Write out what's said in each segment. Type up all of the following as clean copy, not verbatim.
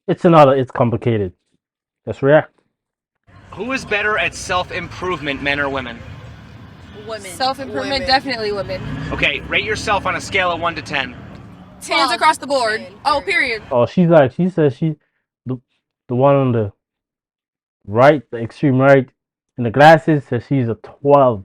It's complicated. Let's react. Who is better at self-improvement, men or women? Women. Self-improvement, definitely women. Okay, rate yourself on a scale of 1 to 10. 10s across the board. 10, Oh, period. Oh, she says she the one on the right, the extreme right, in the glasses says she's a 12.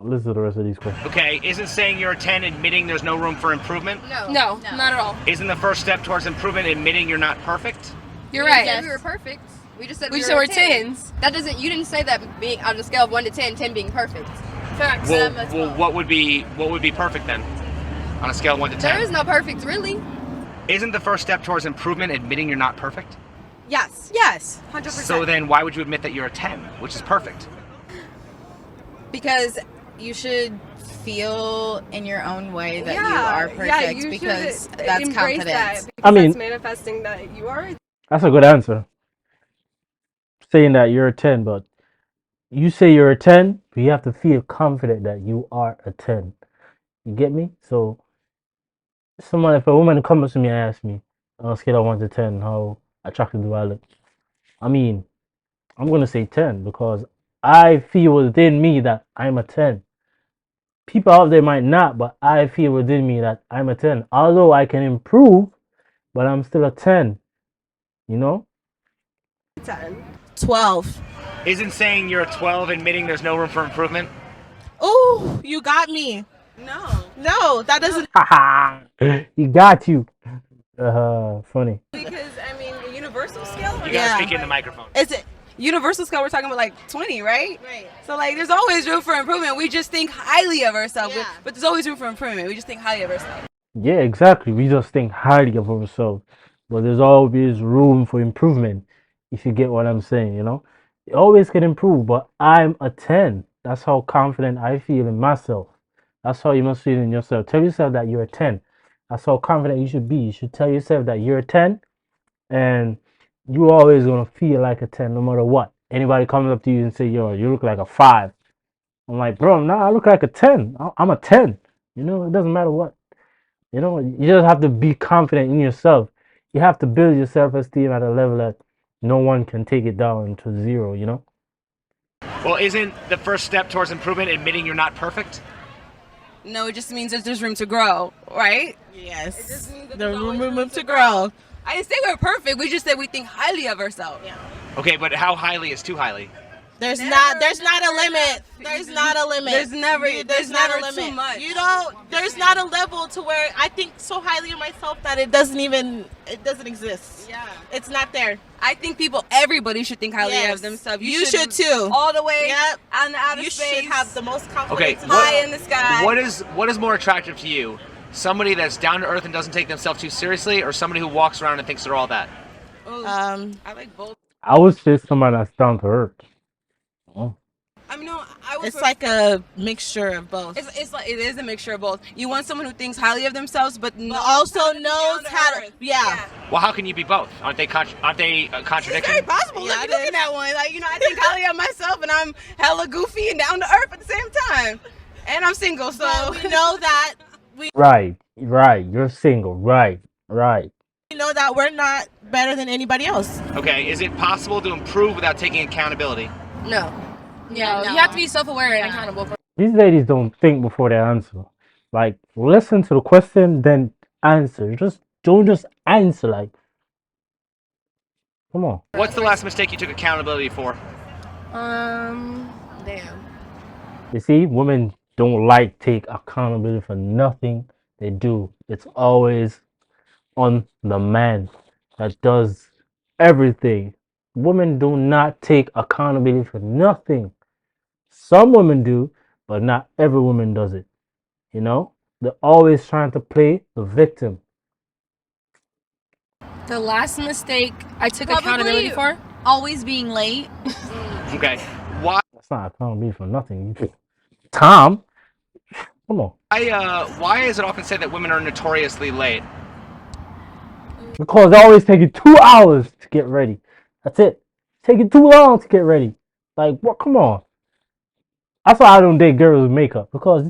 Listen to the rest of these questions. Okay, isn't saying you're a 10 admitting there's no room for improvement? No, not at all. Isn't the first step towards improvement admitting you're not perfect? You're We right. said we were perfect. We just said We we said were we're 10s. That doesn't. You didn't say that being on a scale of 1 to 10, 10 being perfect. Facts. Well, what would be perfect then? On a scale of 1 to 10? There is no perfect, really. Isn't the first step towards improvement admitting you're not perfect? Yes. Yes. 100%. So then why would you admit that you're a 10, which is perfect? Because you should feel in your own way that you Yeah, are yeah, perfect you because should that's embrace confidence. that, I mean- that's manifesting that you are. That's a good answer. Saying that you're a 10, but you say you're a 10, but you have to feel confident that you are a 10. You get me? So, if a woman comes to me and asks me on a scale of 1 to 10, how attractive do I look? I mean, I'm going to say 10 because I feel within me that I'm a 10. People out there might not, but I feel within me that I'm a 10. Although I can improve, but I'm still a 10. You know? 10. 12. Isn't saying you're a 12 admitting there's no room for improvement? Ooh, you got me. No, that doesn't. Haha! He got you. Funny. Because, I mean, a universal scale? You gotta Yeah. speak in the microphone. Is it universal scale? We're talking about like 20, right? Right. So like, there's always room for improvement. We just think highly of ourselves, Yeah. but there's always room for improvement. We just think highly of ourselves. Yeah, exactly. We just think highly of ourselves, but there's always room for improvement. If you get what I'm saying, you know, you always can improve. But I'm a 10. That's how confident I feel in myself. That's how you must feel in yourself. Tell yourself that you're a 10. That's how confident you should be. You should tell yourself that you're a 10, and you're always gonna feel like a 10 no matter what. Anybody comes up to you and say, "Yo, you look like a 5." I'm like, bro, nah, I look like a 10. I'm a 10. You know, it doesn't matter what. You know, you just have to be confident in yourself. You have to build your self-esteem at a level that no one can take it down to 0, you know? Well, isn't the first step towards improvement admitting you're not perfect? No, it just means that there's room to grow, right? It just Yes. means that There's there's always room to grow. I didn't say we're perfect. We just said we think highly of ourselves. Yeah. Okay, but how highly is too highly? There's Never, not a never limit. enough. There's not a limit. There's never a limit. too much. You don't. There's not a level to where I think so highly of myself that it doesn't exist. Yeah. It's not there. I think everybody should think highly Yes. of themselves. You should too. All the way Yep. on the outer You space. should have the most confidence. Okay, in high yourself. in the sky. What is more attractive to you? Somebody that's down to earth and doesn't take themselves too seriously, or somebody who walks around and thinks they're all that? I like both. I would say somebody that's down to earth. Oh. I mean, no, I would. It's like a mixture of both. It's like it is a mixture of both. You want someone who thinks highly of themselves, but Also knows how to. Yeah. Well, how can you be both? Aren't they It's contradiction? very possible. Yeah, Look, it look is. at that one. Like, I think highly of myself, and I'm hella goofy and down to earth at the same time. And I'm single, so But we know that Right. You're single. Right. we're not better than anybody else. Okay, is it possible to improve without taking accountability? no. No. You have to be self-aware and accountable. These ladies don't think before they answer. Like, listen to the question, then answer. Don't just answer. Like, come on. What's the last mistake you took accountability for? Damn. You see, women don't like take accountability for nothing they do. It's always on the man that does everything. Women do not take accountability for nothing. Some women do, but not every woman does it. You know? They're always trying to play the victim. The last mistake I took Probably- accountability for. Always being late. Okay, why That's not accountability for nothing. Tom, come on. why is it often said that women are notoriously late? Because they always take you 2 hours to get ready. That's it. Take you too long to get ready. Like, what? Come on. That's why I don't date girls with makeup, because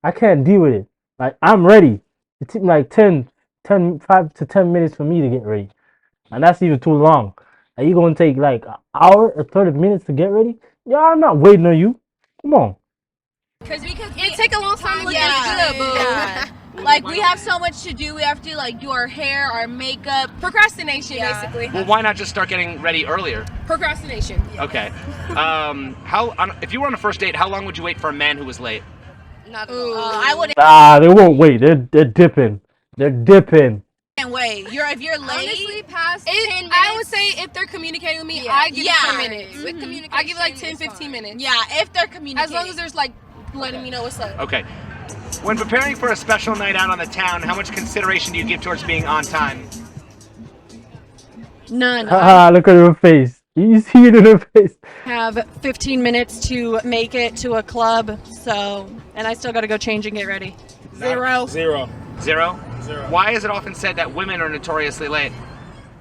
I can't deal with it. Like, I'm ready. It took me like 10, 5 to 10 minutes for me to get ready. And that's even too long. Are you gonna take like an hour or 30 minutes to get ready? Yeah, I'm not waiting on you. Come on. Because it take a long time to look Yeah. good, boo. Yeah. Like we have so much to do. We have to like do our hair, our makeup. Procrastination, basically. Well, why not just start getting ready earlier? Procrastination. Okay. If you were on a first date, how long would you wait for a man who was late? Not at all. I wouldn't Ah, they won't wait. They're dipping. They're dipping. wait. If you're late, Honestly, past 10 It, minutes. I would say if they're communicating with me, Yeah. I give it 10 Yeah. minutes. With communication, I give it like 10, it's 15 fine. minutes. yeah, if they're communicating, As long as there's like letting me know what's up. Okay. When preparing for a special night out on the town, how much consideration do you give towards being on time? None. Haha, look at her face. You see it in her face. have 15 minutes to make it to a club, and I still got to go change and get ready. Zero. Zero? Zero. Why is it often said that women are notoriously late?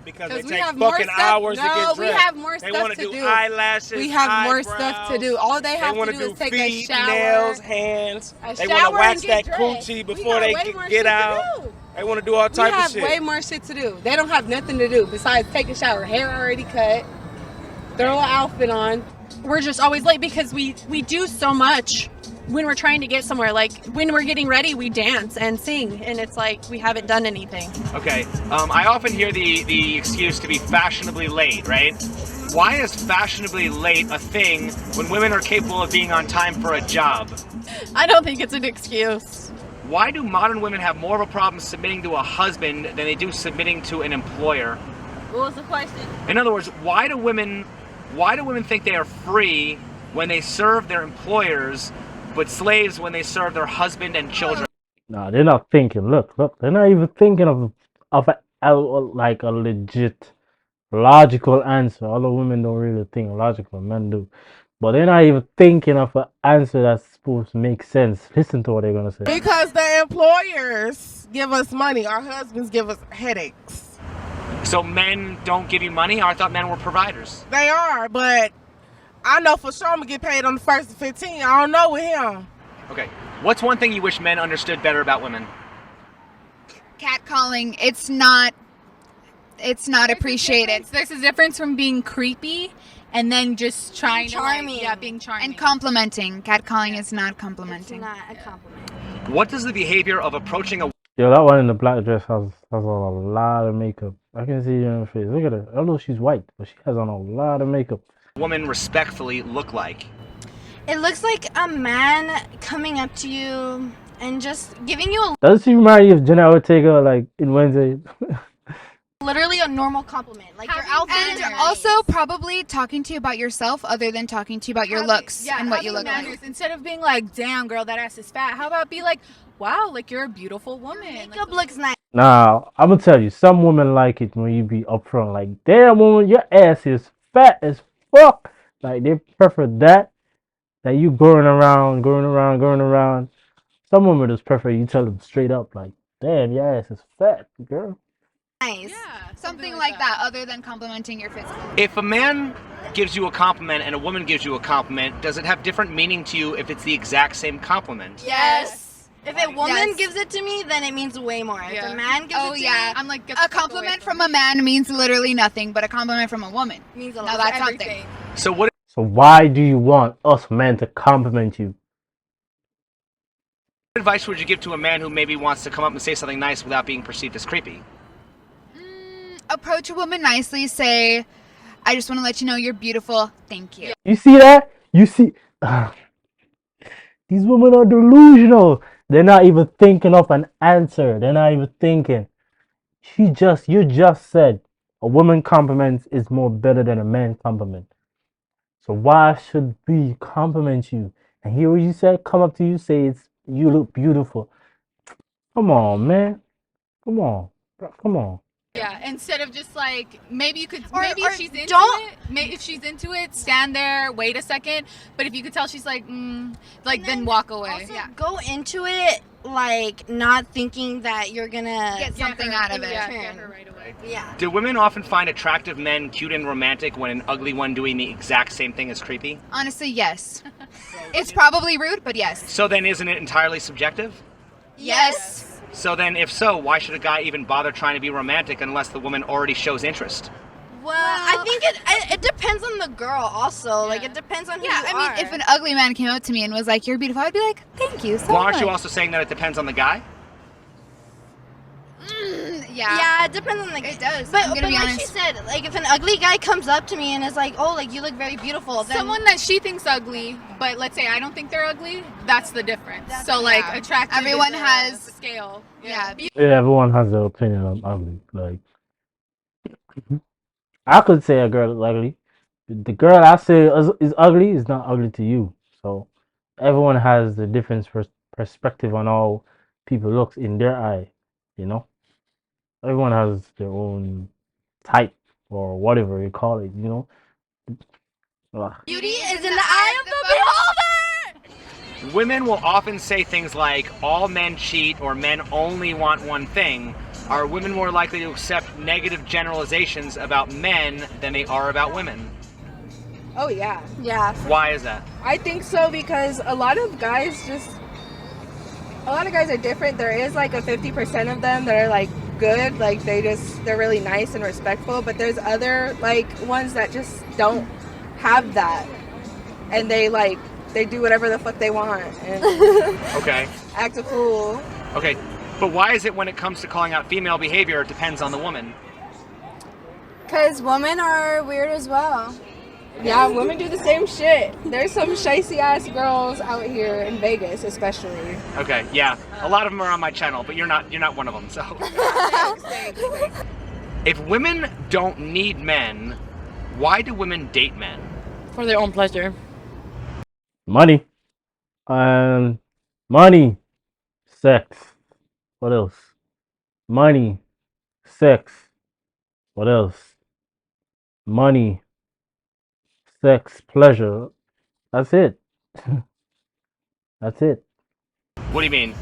Because 'Cause they we take have more fucking stuff- hours to no, get we dressed. have more They stuff want to to do do. eyelashes. We have more stuff to eyebrows. do. All they have They want to do is take feet, a shower, nails, hands. a They shower want to wax and get that dressed. coochie We before got they way more get shit to out. do. They want to do all We type of have shit. way more shit to do. They don't have nothing to do besides take a shower, hair already cut, throw an outfit on. We're just always late because we do so much when we're trying to get somewhere. Like when we're getting ready, we dance and sing, and it's like we haven't done anything. Okay. I often hear the excuse to be fashionably late, right? Why is fashionably late a thing when women are capable of being on time for a job? I don't think it's an excuse. Why do modern women have more of a problem submitting to a husband than they do submitting to an employer? what was the question? In other words, why do women think they are free when they serve their employers, but slaves when they serve their husband and children? No, they're not thinking. Look, they're not even thinking of like a legit, logical answer. Although women don't really think logical, men do. But they're not even thinking of an answer that's supposed to make sense. Listen to what they're gonna say. Because the employers give us money, our husbands give us headaches. So men don't give you money? I thought men were providers. They are, but I know for sure I'm gonna get paid on the 1st of 15. I don't know with him. Okay. What's one thing you wish men understood better about women? Catcalling. It's not appreciated. There's a difference from being creepy and then just trying Charming. to being charming. And complimenting. Catcalling is not complimenting. not a compliment. What does the behavior of approaching a Yo, that one in the black dress has on a lot of makeup. I can see it in her face. Look at her. Although she's white, but she has on a lot of makeup. woman respectfully look like? It looks like a man coming up to you and just giving you Does she remind you of Jenna Ortega, like in Wednesday? literally a normal compliment. Like your outfit And is also probably talking to you about yourself other than talking to you about your looks and what you look like. Instead of being like, damn girl, that ass is fat, how about be like, wow, like you're a beautiful woman. Makeup looks nice. Nah, I'm gonna tell you, some women like it when you be upfront. Like, damn woman, your ass is fat as fuck. Like, they prefer that you going around. Some women just prefer you tell them straight up, like, damn, your ass is fat, girl. Nice. Yeah, Something like that other than complimenting your physical. If a man gives you a compliment and a woman gives you a compliment, does it have different meaning to you if it's the exact same compliment? Yes. If a woman Yes. gives it to me, then it means way more. If Yeah. a man gives Oh, it to yeah. me, I'm like, get A the fuck away compliment from a man means literally nothing, but a compliment from a woman means a Now lot. that's for something. everything. So what So why do you want us men to compliment you? advice would you give to a man who maybe wants to come up and say something nice without being perceived as creepy? Approach a woman nicely, say, I just want to let you know you're beautiful. Thank you. You see that? You see? These women are delusional. They're not even thinking of an answer. They're not even thinking. You just said a woman compliment is more better than a man compliment. So why should we compliment you? And hear what you said? Come up to you, say you look beautiful. Come on, man. Come on. Bro, come on. Yeah, instead of just like maybe you could Or if she's into don't- it, if she's into it, stand there, wait a second. But if you could tell she's like, like then walk away. Also, Go into it like not thinking that you're gonna Get something out of it. Get her right away. Yeah. Do women often find attractive men cute and romantic when an ugly one doing the exact same thing is creepy? Honestly, yes. It's probably rude, but yes. So then isn't it entirely subjective? Yes. So then, if so, why should a guy even bother trying to be romantic unless the woman already shows interest? Well, I think it depends on the girl also. Like, it depends on who you I are. mean, if an ugly man came up to me and was like, "You're beautiful," I'd be like, "Thank you so Well, much." aren't you also saying that it depends on the guy? Yeah, it depends on the. It does. But, I'm gonna but be like honest. she said, like if an ugly guy comes up to me and is like, "Oh, like you look very beautiful," then Someone that she thinks ugly, but let's say I don't think they're ugly, that's the difference. So like attractive Everyone is has a scale. yeah. Yeah, everyone has their opinion on ugly. Like, I could say a girl is ugly. The girl I say is ugly is not ugly to you. So everyone has a different perspective on how people looks in their eye. You know, everyone has their own type or whatever you call it. You know. Ugh. beauty is in the eye of the beholder. Women will often say things like, all men cheat or men only want one thing. Are women more likely to accept negative generalizations about men than they are about women? Oh yeah. Yeah. Why is that? I think so because a lot of guys are different. There is like a 50% of them that are like good, like they're really nice and respectful, but there's other like ones that just don't have that, and they do whatever the fuck they want and Okay. act a fool. Okay. But why is it when it comes to calling out female behavior, it depends on the woman? Because women are weird as well. Yeah, women do the same shit. There's some shicey ass girls out here in Vegas, especially. Okay, yeah. A lot of them are on my channel, but you're not one of them, so. If women don't need men, why do women date men? For their own pleasure. Money. Money. Sex. What else? Money. Sex. What else? Money. Sex. Pleasure. That's it. That's it. What do you mean?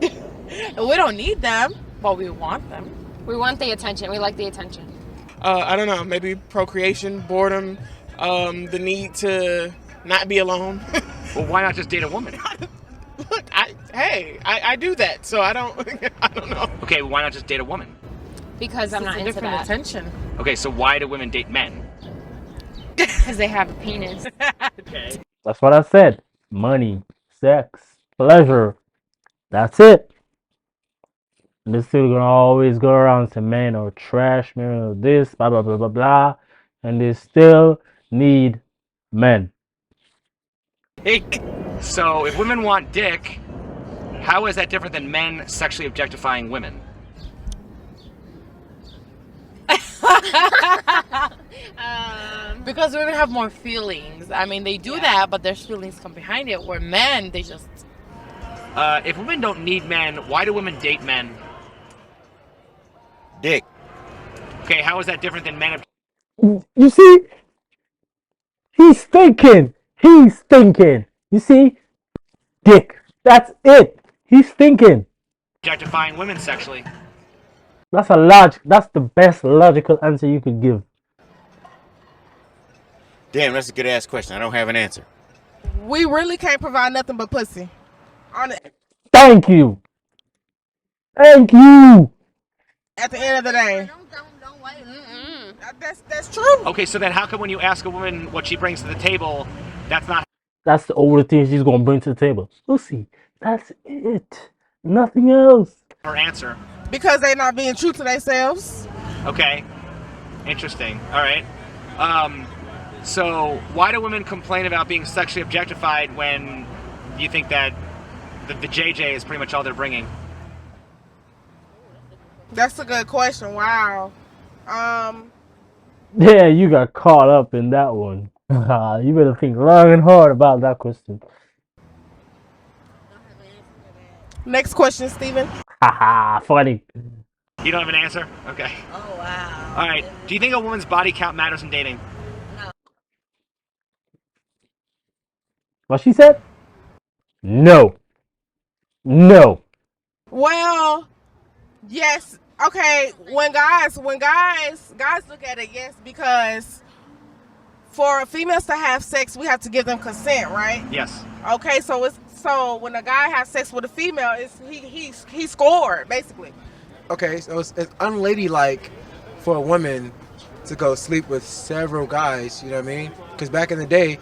We don't need them, but we want them. We want the attention. We like the attention. I don't know. Maybe procreation, boredom, the need to not be alone. Well, why not just date a woman? Look, I do that, so I don't know. Okay, well, why not just date a woman? Because I'm not into Different that. attention. Okay, so why do women date men? Because they have a penis. Okay. That's what I said. Money, sex, pleasure. That's it. And they're still gonna always go around to men or trash, men or this, blah blah blah blah blah. And they still need men. So if women want dick, how is that different than men sexually objectifying women? Because women have more feelings. I mean, they do that, but there's feelings come behind it. Where men, they just. If women don't need men, why do women date men? Dick. Okay, how is that different than men? You see? He's thinking. He's thinking. You see? Dick. That's it. He's thinking. Objectifying women sexually. That's the best logical answer you could give. Damn, that's a good ass question. I don't have an answer. We really can't provide nothing but pussy. On it, Thank you. Thank you. at the end of the day. That's true. Okay, so then how come when you ask a woman what she brings to the table, that's not That's the only thing she's gonna bring to the table. Lucy, that's it. Nothing else. her answer? Because they're not being true to themselves. Okay, interesting. All right. So why do women complain about being sexually objectified when you think that the JJ is pretty much all they're bringing? That's a good question. Wow. Yeah, you got caught up in that one. You better think long and hard about that question. Next question, Steven. Haha, funny. You don't have an answer? Okay. Oh, wow. All right. Do you think a woman's body count matters in dating? What she said? No. No. Well, yes. Okay. When guys look at it, yes, because for females to have sex, we have to give them consent, right? Yes. Okay, so So when a guy has sex with a female, he scored basically. Okay, so it's unladylike for a woman to go sleep with several guys. You know what I mean? Because back in the day,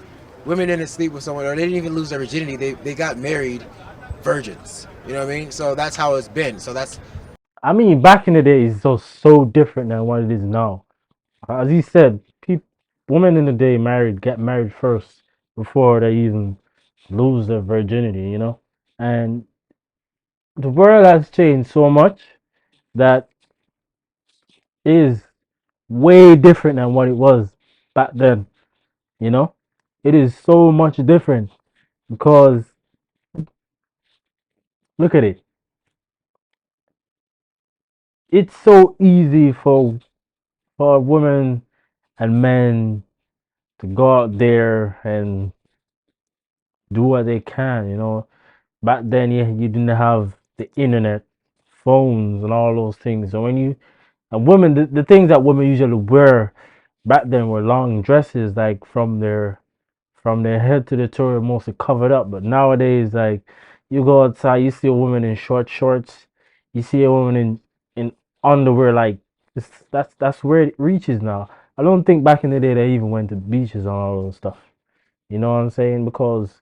women didn't sleep with someone, or they didn't even lose their virginity. They got married virgins. You know what I mean? So that's how it's been. So that's I mean, back in the day, it's so different than what it is now. As he said, women in the day get married first before they even lose their virginity, you know? And the world has changed so much that is way different than what it was back then, you know? It is so much different because look at it. It's so easy for women and men to go out there and do what they can, you know. Back then, you didn't have the internet, phones, and all those things. So and women, the things that women usually wear back then were long dresses, like from their head to the toe, were mostly covered up. But nowadays, like you go outside, you see a woman in short shorts, you see a woman in underwear, like that's where it reaches now. I don't think back in the day they even went to beaches and all those stuff. You know what I'm saying? Because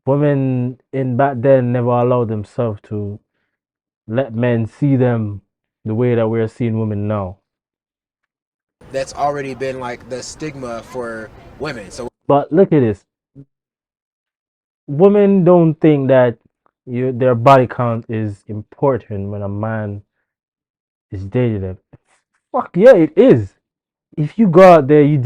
women in back then never allowed themselves to let men see them the way that we're seeing women now. that's already been like the stigma for women. So But look at this. Women don't think that their body count is important when a man is dating them. Fuck yeah, it is. If you go out there, you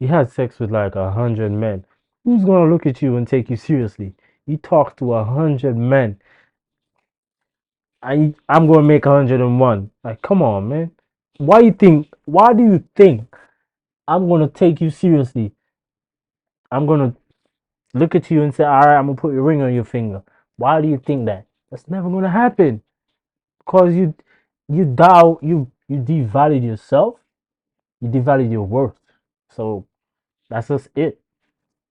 had sex with like 100 men. Who's gonna look at you and take you seriously? You talk to 100 men. I'm gonna make 101. Like, come on, man. Why do you think I'm gonna take you seriously? I'm gonna look at you and say, all right, I'm gonna put your ring on your finger. Why do you think that? That's never gonna happen. Because you devalued yourself, you devalued your worth. So that's just it.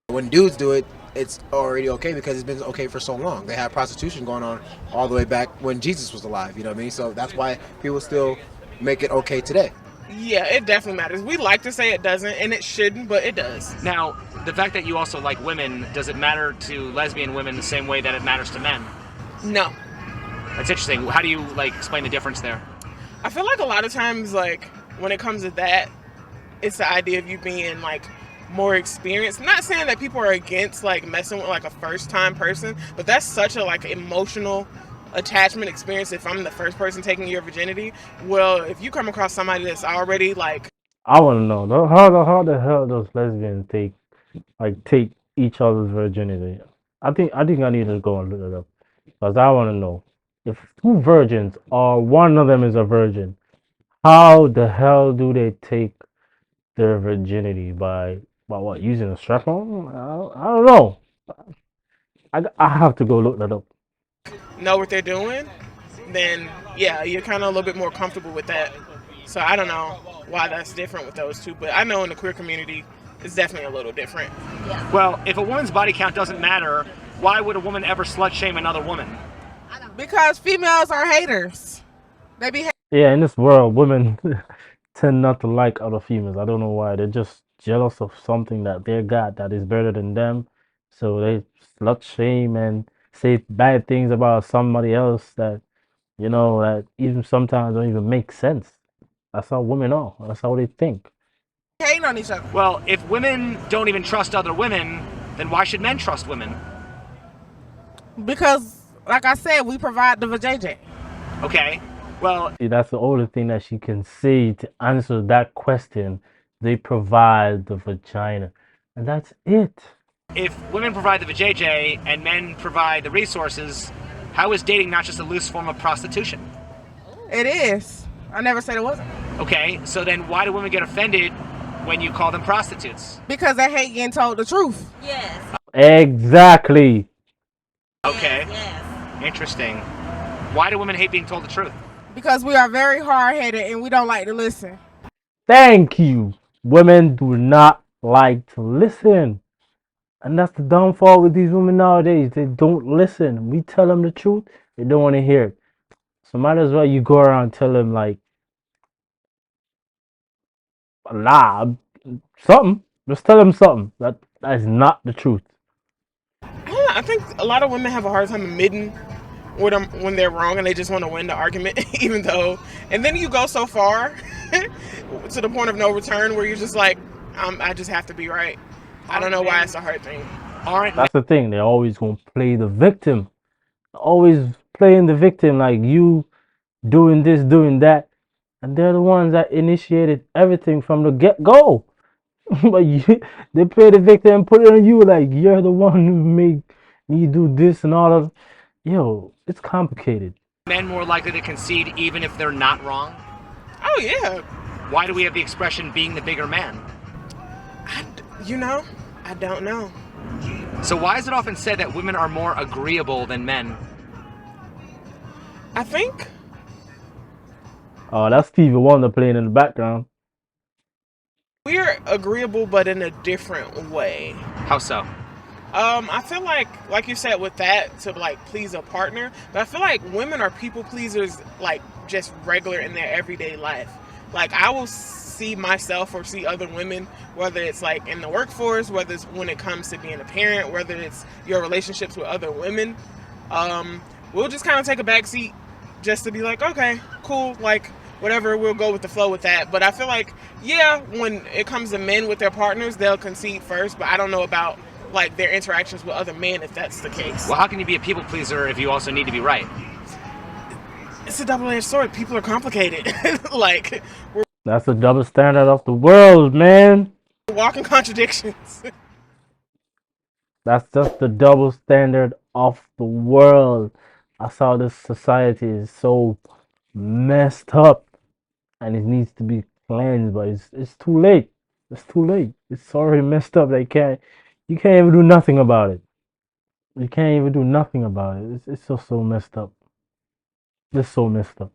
when dudes do it, it's already okay because it's been okay for so long. They had prostitution going on all the way back when Jesus was alive. You know what I mean? So that's why people still make it okay today. Yeah, it definitely matters. We like to say it doesn't, and it shouldn't, but it does. Now, the fact that you also like women, does it matter to lesbian women the same way that it matters to men? No. That's interesting. How do you explain the difference there? I feel like a lot of times, when it comes to that, it's the idea of you being more experienced. Not saying that people are against messing with a first time person, but that's such a emotional attachment experience. If I'm the first person taking your virginity, well, if you come across somebody that's already I want to know how the hell does lesbians take each other's virginity? I think I need to go and look it up because I want to know if two virgins or one of them is a virgin. How the hell do they take their virginity by what, using a strap on? I don't know. I have to go look that up. know what they're doing, then yeah, you're kind of a little bit more comfortable with that. So I don't know why that's different with those two, but I know in the queer community, it's definitely a little different. Well, if a woman's body count doesn't matter, why would a woman ever slut shame another woman? Because females are haters. They be Yeah, in this world, women tend not to like other females. I don't know why. They're just jealous of something that they got that is better than them. So they slut shame and say bad things about somebody else that even sometimes don't even make sense. That's how women are. That's how they think. hating on each other. Well, if women don't even trust other women, then why should men trust women? Because, like I said, we provide the vajayjay. Okay. Well, See, that's the only thing that she can say to answer that question. They provide the vagina. And that's it. if women provide the vajayjay and men provide the resources, how is dating not just a loose form of prostitution? It is. I never said it wasn't. Okay, so then why do women get offended when you call them prostitutes? Because they hate getting told the truth. Yes. Exactly. Okay. Yes. Interesting. Why do women hate being told the truth? Because we are very hard-headed and we don't like to listen. Thank you. Women do not like to listen. And that's the downfall with these women nowadays. They don't listen. We tell them the truth, they don't want to hear it. So might as well you go around and tell them like, nah, something. Just tell them something. That is not the truth. I think a lot of women have a hard time admitting when they're wrong and they just want to win the argument, even though. And then you go so far to the point of no return where you're just like, I just have to be right. I don't know why it's a hard thing. That's the thing. They're always gonna play the victim. Always playing the victim, like you doing this, doing that, and they're the ones that initiated everything from the get go. But they play the victim and put it on you, like you're the one who made me do this and all of. Yo, it's complicated. Men more likely to concede even if they're not wrong? Oh, yeah. Why do we have the expression being the bigger man? I don't know. So why is it often said that women are more agreeable than men? I think. Oh, that's Stevie Wonder playing in the background. We're agreeable, but in a different way. How so? I feel like you said with that, to like please a partner, but I feel like women are people pleasers, like just regular in their everyday life. Like I will see myself or see other women, whether it's like in the workforce, whether it's when it comes to being a parent, whether it's your relationships with other women. We'll just kind of take a back seat just to be like, okay, cool, like whatever, we'll go with the flow with that. But I feel like, yeah, when it comes to men with their partners, they'll concede first, but I don't know about like their interactions with other men if that's the case. Well, how can you be a people pleaser if you also need to be right? It's a double-edged sword. People are complicated. Like That's the double standard of the world, man. we're walking contradictions. That's just the double standard of the world. That's how this society is so messed up, and it needs to be cleansed. But it's too late. It's too late. It's already messed up. You can't even do nothing about it. You can't even do nothing about it. It's just so messed up. It's so messed up.